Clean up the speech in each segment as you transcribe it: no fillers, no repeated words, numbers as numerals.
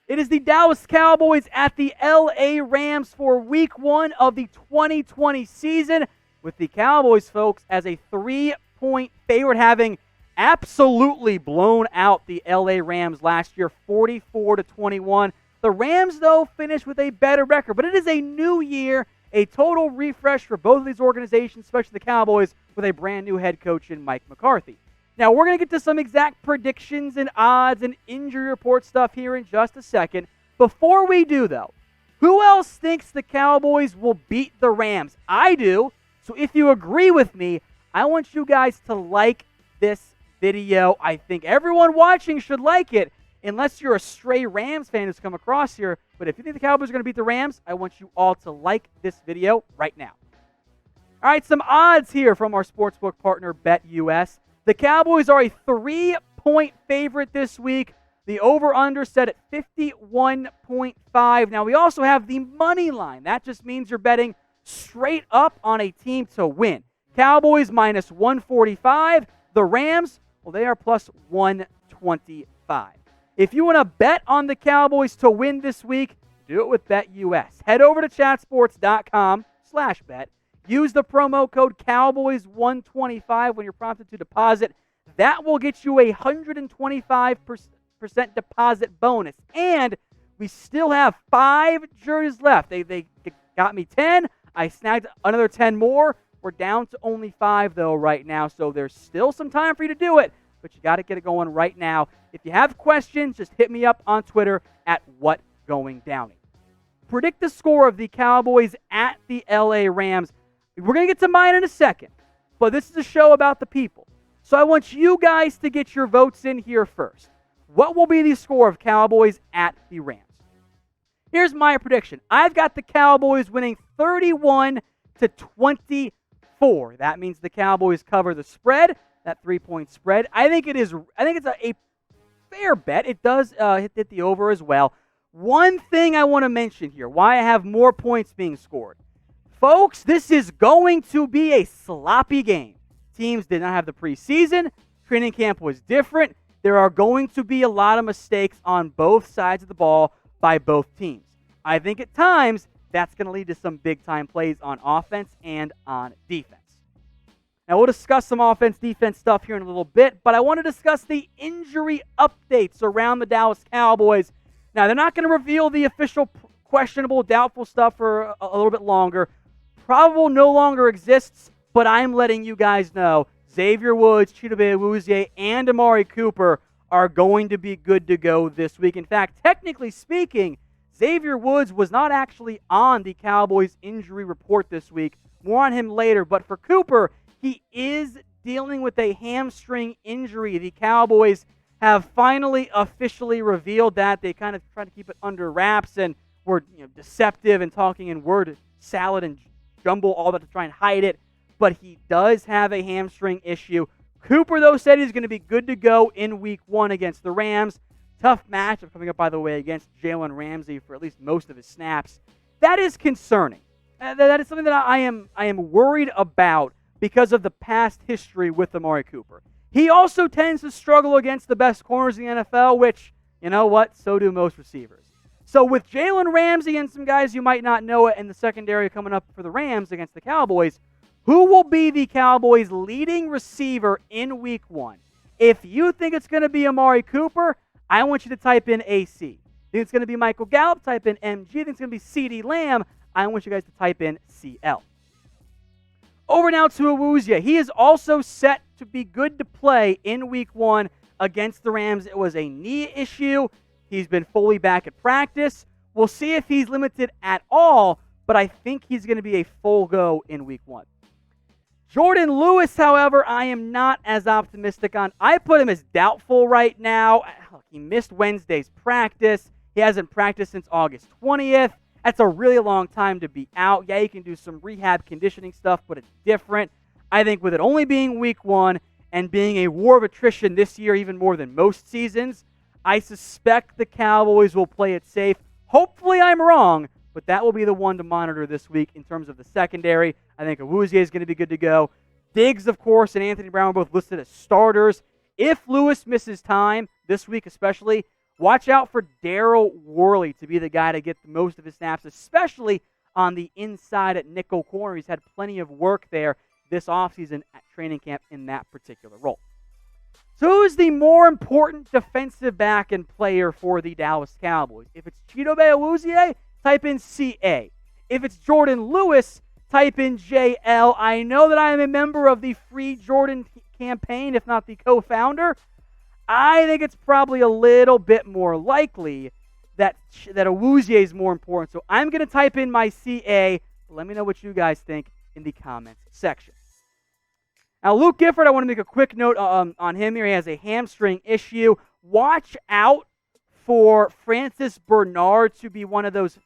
It is the Dallas Cowboys at the LA Rams for week 1 of the 2020 season, with the Cowboys, folks, as a 3-point favorite, having absolutely blown out the LA Rams last year, 44-21. The Rams, though, finished with a better record, but it is a new year, a total refresh for both of these organizations, especially the Cowboys, with a brand new head coach in Mike McCarthy. Now, we're going to get to some exact predictions and odds and injury report stuff here in just a second. Before we do, though, who else thinks the Cowboys will beat the Rams? I do. So if you agree with me, I want you guys to like this video. I think everyone watching should like it, unless you're a stray Rams fan who's come across here. But if you think the Cowboys are going to beat the Rams, I want you all to like this video right now. All right, some odds here from our sportsbook partner, BetUS. The Cowboys are a 3-point favorite this week. The over-under set at 51.5. Now, we also have the money line. That just means you're betting straight up on a team to win. Cowboys minus 145. The Rams, well, they are plus 125. If you want to bet on the Cowboys to win this week, do it with BetUS. Head over to chatsports.com/bet. Use the promo code Cowboys125 when you're prompted to deposit. That will get you a 125% deposit bonus. And we still have 5 jerseys left. They got me 10. I snagged another 10 more. We're down to only 5, though, right now. So there's still some time for you to do it. But you got to get it going right now. If you have questions, just hit me up on Twitter at WhatGoingDowney. Predict the score of the Cowboys at the LA Rams. We're going to get to mine in a second, but this is a show about the people. So I want you guys to get your votes in here first. What will be the score of Cowboys at the Rams? Here's my prediction. I've got the Cowboys winning 31-24. That means the Cowboys cover the spread, that 3-point spread. I think it's a fair bet. It does hit the over as well. One thing I want to mention here, why I have more points being scored. Folks, this is going to be a sloppy game. Teams did not have the preseason. Training camp was different. There are going to be a lot of mistakes on both sides of the ball by both teams. I think at times that's going to lead to some big-time plays on offense and on defense. Now, we'll discuss some offense-defense stuff here in a little bit, but I want to discuss the injury updates around the Dallas Cowboys. Now, they're not going to reveal the official questionable, doubtful stuff for a little bit longer. Probable no longer exists, but I'm letting you guys know Xavier Woods, Chidobe Awuzie, and Amari Cooper are going to be good to go this week. In fact, technically speaking, Xavier Woods was not actually on the Cowboys injury report this week. More on him later, but for Cooper, he is dealing with a hamstring injury. The Cowboys have finally officially revealed that. They kind of tried to keep it under wraps and were deceptive and talking in word salad and jumble all that to try and hide it, but he does have a hamstring issue. Cooper, though, said he's going to be good to go in week 1 against the Rams. Tough matchup coming up, by the way, against Jalen Ramsey for at least most of his snaps. That is concerning. That is something that I am worried about because of the past history with Amari Cooper. He also tends to struggle against the best corners in the NFL, which, you know what, so do most receivers. So with Jalen Ramsey and some guys you might not know it in the secondary coming up for the Rams against the Cowboys, who will be the Cowboys' leading receiver in week 1? If you think it's going to be Amari Cooper, I want you to type in AC. Think it's going to be Michael Gallup, type in MG. Think it's going to be CeeDee Lamb, I want you guys to type in CL. Over now to Awuzie. He is also set to be good to play in week 1 against the Rams. It was a knee issue. He's been fully back at practice. We'll see if he's limited at all, but I think he's going to be a full go in week 1. Jourdan Lewis, however, I am not as optimistic on. I put him as doubtful right now. He missed Wednesday's practice. He hasn't practiced since August 20th. That's a really long time to be out. Yeah, you can do some rehab conditioning stuff, but it's different. I think with it only being week 1 and being a war of attrition this year, even more than most seasons, I suspect the Cowboys will play it safe. Hopefully I'm wrong, but that will be the one to monitor this week in terms of the secondary. I think Awuzie is going to be good to go. Diggs, of course, and Anthony Brown are both listed as starters. If Lewis misses time, this week especially, Watch out for Daryl Worley to be the guy to get most of his snaps, especially on the inside at nickel corner. He's had plenty of work there this offseason at training camp in that particular role. So who's the more important defensive back and player for the Dallas Cowboys? If it's Chidobe Awuzie, type in CA. If it's Jourdan Lewis, type in JL. I know that I am a member of the Free Jourdan campaign, if not the co-founder. I think it's probably a little bit more likely that Awuzie is more important. So I'm going to type in my CA. Let me know what you guys think in the comments section. Now, Luke Gifford, I want to make a quick note on him here. He has a hamstring issue. Watch out for Francis Bernard to be one of those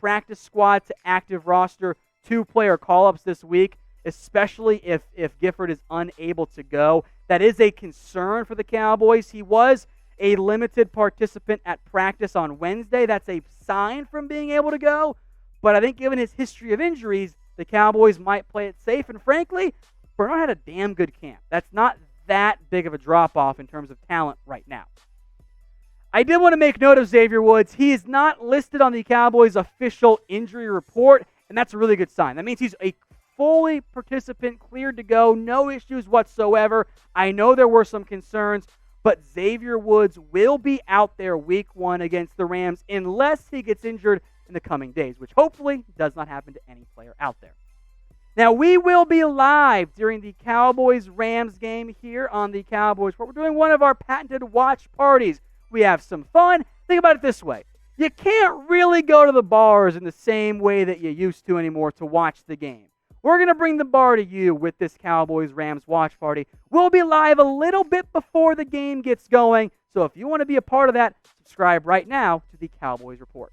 practice squad to active roster 2-player call-ups this week, especially if Gifford is unable to go. That is a concern for the Cowboys. He was a limited participant at practice on Wednesday. That's a sign from being able to go. But I think given his history of injuries, the Cowboys might play it safe. And frankly, Bernard had a damn good camp. That's not that big of a drop-off in terms of talent right now. I did want to make note of Xavier Woods. He is not listed on the Cowboys' official injury report, and that's a really good sign. That means he's a fully participant, cleared to go, no issues whatsoever. I know there were some concerns, but Xavier Woods will be out there week 1 against the Rams unless he gets injured in the coming days, which hopefully does not happen to any player out there. Now, we will be live during the Cowboys-Rams game here on the Cowboys Report. We're doing one of our patented watch parties. We have some fun. Think about it this way. You can't really go to the bars in the same way that you used to anymore to watch the game. We're going to bring the bar to you with this Cowboys-Rams watch party. We'll be live a little bit before the game gets going, so if you want to be a part of that, subscribe right now to the Cowboys Report.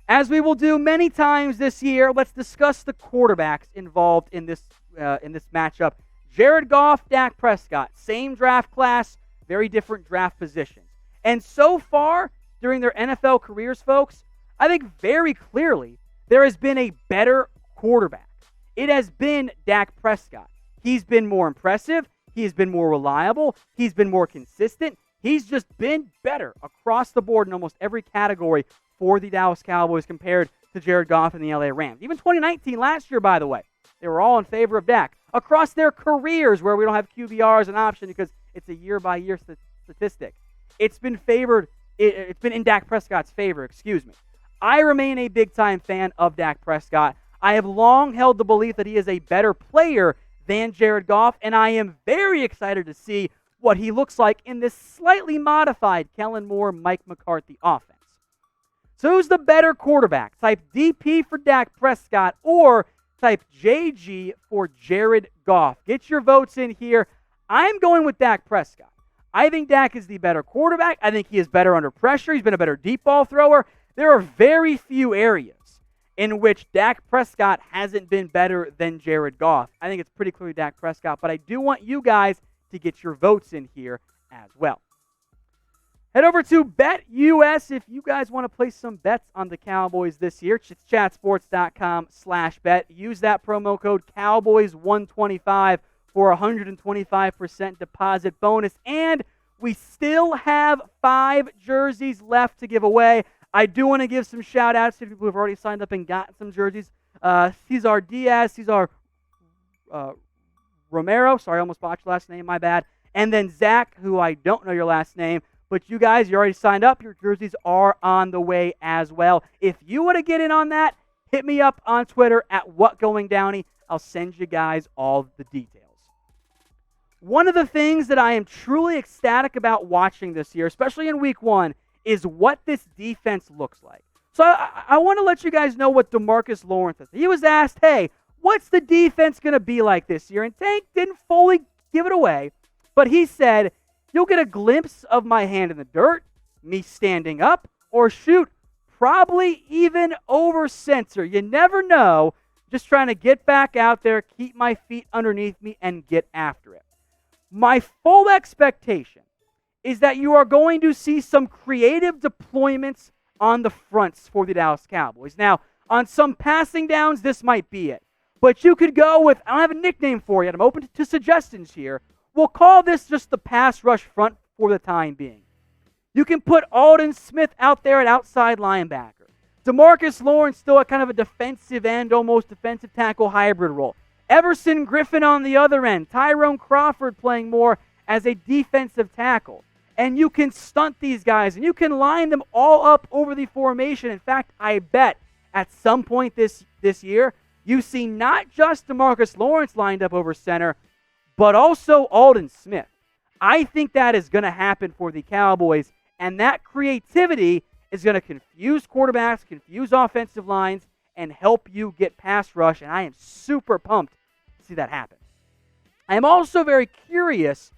As we will do many times this year, let's discuss the quarterbacks involved in this matchup. Jared Goff, Dak Prescott, same draft class, very different draft positions. And so far, during their NFL careers, folks, I think very clearly there has been a better quarterback. It has been Dak Prescott. He's been more impressive. He has been more reliable. He's been more consistent. He's just been better across the board in almost every category for the Dallas Cowboys compared to Jared Goff and the LA Rams. Even 2019, last year, by the way, they were all in favor of Dak. Across their careers, where we don't have QBR as an option because it's a year-by-year statistic, it's been favored. It's been in Dak Prescott's favor, excuse me. I remain a big-time fan of Dak Prescott. I have long held the belief that he is a better player than Jared Goff, and I am very excited to see what he looks like in this slightly modified Kellen Moore, Mike McCarthy offense. So who's the better quarterback? Type DP for Dak Prescott or type JG for Jared Goff. Get your votes in here. I'm going with Dak Prescott. I think Dak is the better quarterback. I think he is better under pressure. He's been a better deep ball thrower. There are very few areas in which Dak Prescott hasn't been better than Jared Goff. I think it's pretty clearly Dak Prescott, but I do want you guys to get your votes in here as well. Head over to BetUS if you guys want to place some bets on the Cowboys this year. It's chatsports.com/bet. Use that promo code Cowboys125 for a 125% deposit bonus. And we still have 5 jerseys left to give away. I do want to give some shout-outs to people who have already signed up and gotten some jerseys. Cesar Diaz, Cesar Romero. Sorry, I almost botched your last name. My bad. And then Zach, who I don't know your last name. But you guys, you already signed up. Your jerseys are on the way as well. If you want to get in on that, hit me up on Twitter at WhatGoingDowney. I'll send you guys all the details. One of the things that I am truly ecstatic about watching this year, especially in week 1, is what this defense looks like. So I want to let you guys know what DeMarcus Lawrence said. He was asked, hey, what's the defense going to be like this year? And Tank didn't fully give it away, but he said, you'll get a glimpse of my hand in the dirt, me standing up, or shoot, probably even over center. You never know. Just trying to get back out there, keep my feet underneath me, and get after it. My full expectation is that you are going to see some creative deployments on the fronts for the Dallas Cowboys. Now, on some passing downs, this might be it. But you could go with, I don't have a nickname for you, I'm open to suggestions here. We'll call this just the pass rush front for the time being. You can put Aldon Smith out there at outside linebacker. DeMarcus Lawrence still at kind of a defensive end, almost defensive tackle hybrid role. Everson Griffin on the other end. Tyrone Crawford playing more as a defensive tackle. And you can stunt these guys, and you can line them all up over the formation. In fact, I bet at some point this year, you see not just DeMarcus Lawrence lined up over center, but also Aldon Smith. I think that is going to happen for the Cowboys, and that creativity is going to confuse quarterbacks, confuse offensive lines, and help you get pass rush, and I am super pumped to see that happen. I am also very curious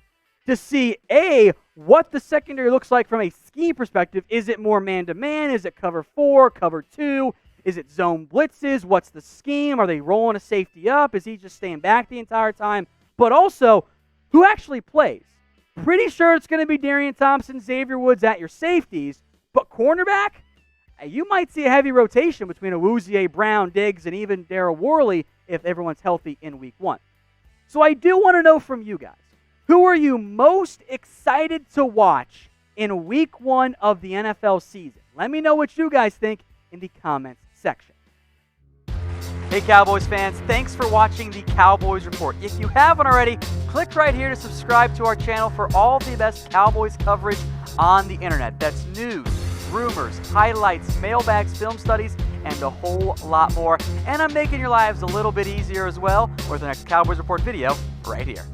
to see, A, what the secondary looks like from a scheme perspective. Is it more man-to-man? Is it cover 4, cover 2? Is it zone blitzes? What's the scheme? Are they rolling a safety up? Is he just staying back the entire time? But also, who actually plays? Pretty sure it's going to be Darian Thompson, Xavier Woods at your safeties, but cornerback, you might see a heavy rotation between Awuzie, Brown, Diggs, and even Darryl Worley if everyone's healthy in week 1. So I do want to know from you guys, who are you most excited to watch in week 1 of the NFL season? Let me know what you guys think in the comments section. Hey Cowboys fans, thanks for watching the Cowboys Report. If you haven't already, click right here to subscribe to our channel for all the best Cowboys coverage on the internet. That's news, rumors, highlights, mailbags, film studies, and a whole lot more. And I'm making your lives a little bit easier as well with the next Cowboys Report video right here.